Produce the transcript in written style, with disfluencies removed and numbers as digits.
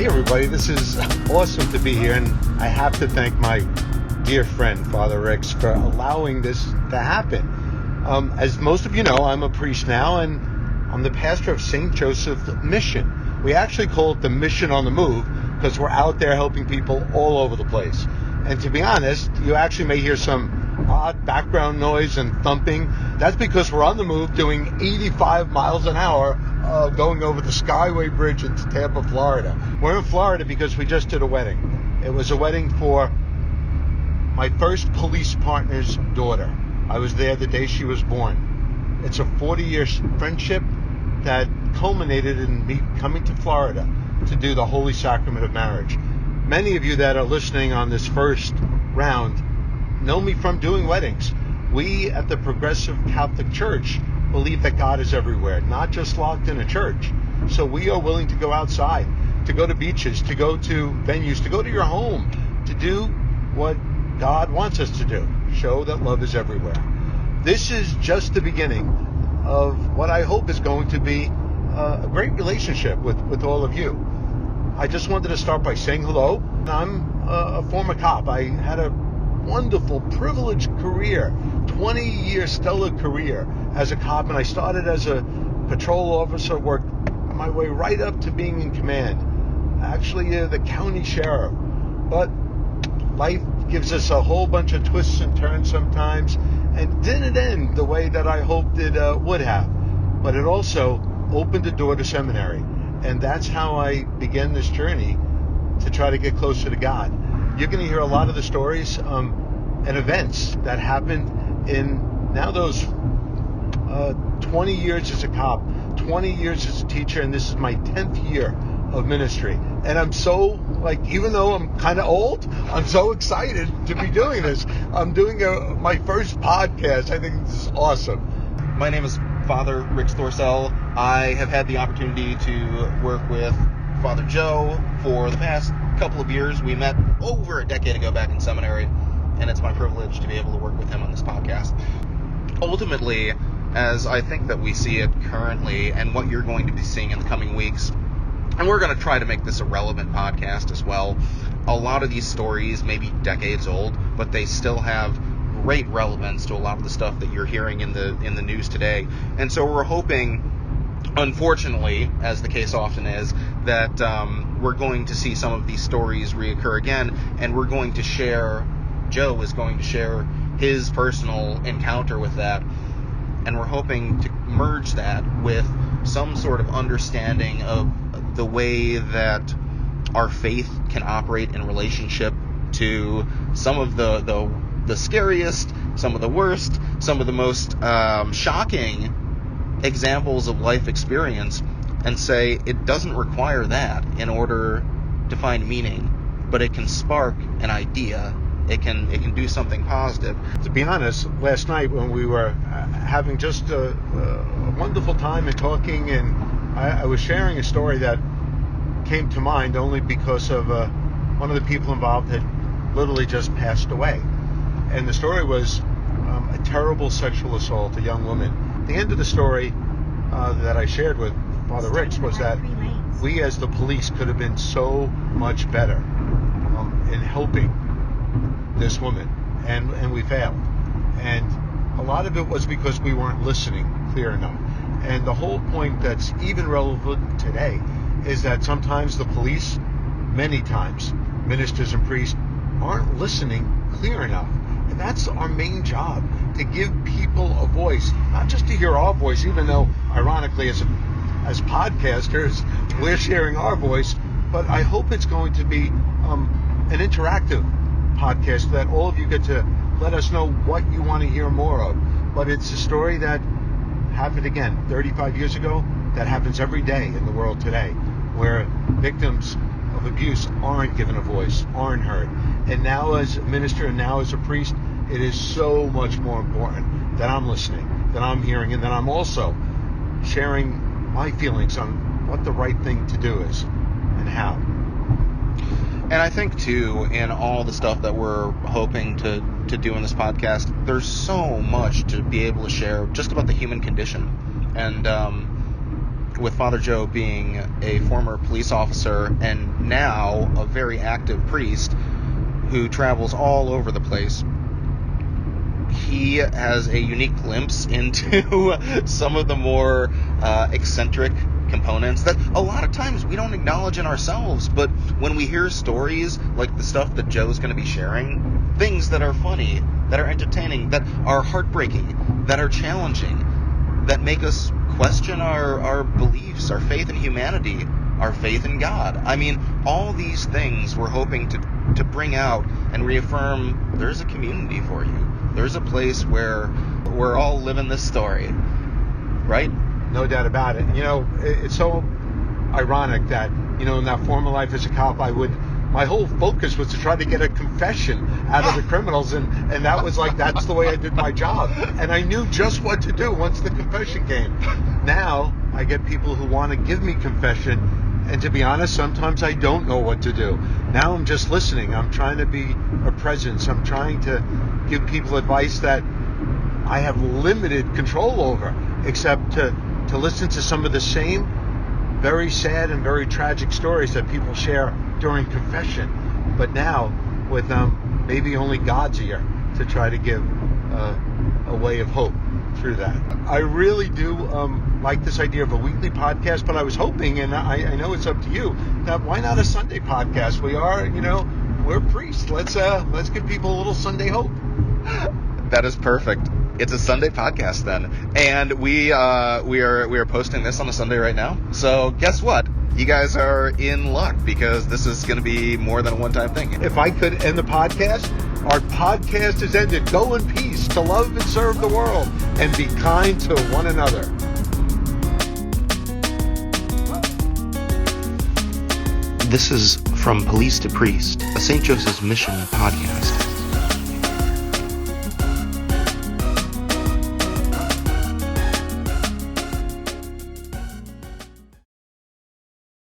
Hey everybody, this is awesome to be here, and I have to thank my dear friend, Father Rix, for allowing this to happen. As most of you know, I'm a priest now, and I'm the pastor of St. Joseph Mission. We actually call it the Mission on the Move because we're out there helping people all over the place. And to be honest, you actually may hear some odd background noise and thumping. That's because we're on the move doing 85 miles an hour going over the Skyway Bridge into Tampa, Florida. We're in Florida because we just did a wedding. It was a wedding for my first police partner's daughter. I was there the day she was born. It's a 40-year friendship that culminated in me coming to Florida to do the Holy Sacrament of Marriage. Many of you that are listening on this first round know me from doing weddings. We at the Progressive Catholic Church believe that God is everywhere, not just locked in a church. So we are willing to go outside, to go to beaches, to go to venues, to go to your home, to do what God wants us to do, show that love is everywhere. This is just the beginning of what I hope is going to be a great relationship with all of you. I just wanted to start by saying hello. I'm a former cop. I had a wonderful, privileged career, 20-year stellar career as a cop, and I started as a patrol officer, worked my way right up to being in command, actually the county sheriff. But life gives us a whole bunch of twists and turns sometimes, and didn't end the way that I hoped it would have. But it also opened the door to seminary, and that's how I began this journey to try to get closer to God. You're going to hear a lot of the stories and events that happened in now those 20 years as a cop, 20 years as a teacher, and this is my 10th year of ministry. And I'm so, even though I'm kind of old, I'm so excited to be doing this. I'm doing my first podcast. I think this is awesome. My name is Father Rix Thorsell. I have had the opportunity to work with Father Joe for the past couple of years. We met over a decade ago back in seminary, and it's my privilege to be able to work with him on this podcast. Ultimately, as I think that we see it currently and what you're going to be seeing in the coming weeks, and we're going to try to make this a relevant podcast as well. A lot of these stories may be decades old, but they still have great relevance to a lot of the stuff that you're hearing in the news today. And so we're hoping, unfortunately, as the case often is, that we're going to see some of these stories reoccur again, and Joe is going to share his personal encounter with that, and we're hoping to merge that with some sort of understanding of the way that our faith can operate in relationship to some of the scariest, some of the worst, some of the most shocking examples of life experience, and say it doesn't require that in order to find meaning, but it can spark an idea. It can do something positive. To be honest, last night when we were having just a wonderful time and talking, and I was sharing a story that came to mind only because of one of the people involved had literally just passed away. And the story was a terrible sexual assault, a young woman. The end of the story that I shared with Father Rix was that we as the police could have been so much better in helping this woman, and we failed. And a lot of it was because we weren't listening clear enough. And the whole point that's even relevant today is that sometimes the police, many times, ministers and priests, aren't listening clear enough. And that's our main job, to give people a voice, not just to hear our voice, even though, ironically, as podcasters, we're sharing our voice, but I hope it's going to be an interactive podcast that all of you get to let us know what you want to hear more of. But it's a story that happened again 35 years ago, that happens every day in the world today, where victims of abuse aren't given a voice, aren't heard. And now as a minister and now as a priest, it is so much more important that I'm listening, that I'm hearing, and that I'm also sharing my feelings on what the right thing to do is and how. And I think, too, in all the stuff that we're hoping to do in this podcast, there's so much to be able to share just about the human condition. And with Father Joe being a former police officer and now a very active priest who travels all over the place, he has a unique glimpse into some of the more eccentric components that a lot of times we don't acknowledge in ourselves, but when we hear stories like the stuff that Joe's going to be sharing, things that are funny, that are entertaining, that are heartbreaking, that are challenging, that make us question our beliefs, our faith in humanity, our faith in God. I mean, all these things we're hoping to bring out and reaffirm there's a community for you. There's a place where we're all living this story, right? No doubt about it. It's so ironic that, in that former life as a cop, my whole focus was to try to get a confession out of the criminals, and that was that's the way I did my job. And I knew just what to do once the confession came. Now, I get people who want to give me confession, and to be honest, sometimes I don't know what to do. Now I'm just listening. I'm trying to be a presence. I'm trying to give people advice that I have limited control over, except to listen to some of the same very sad and very tragic stories that people share during confession, but now with maybe only God's ear to try to give a way of hope through that. I really do like this idea of a weekly podcast, but I was hoping, and I know it's up to you, that why not a Sunday podcast? We are, we're priests. Let's give people a little Sunday hope. That is perfect. It's a Sunday podcast then, and we are posting this on a Sunday right now. So guess what? You guys are in luck because this is going to be more than a one-time thing. If I could end the podcast, our podcast is ended. Go in peace to love and serve the world and be kind to one another. This is From Police to Priest, a St. Joseph's Mission podcast.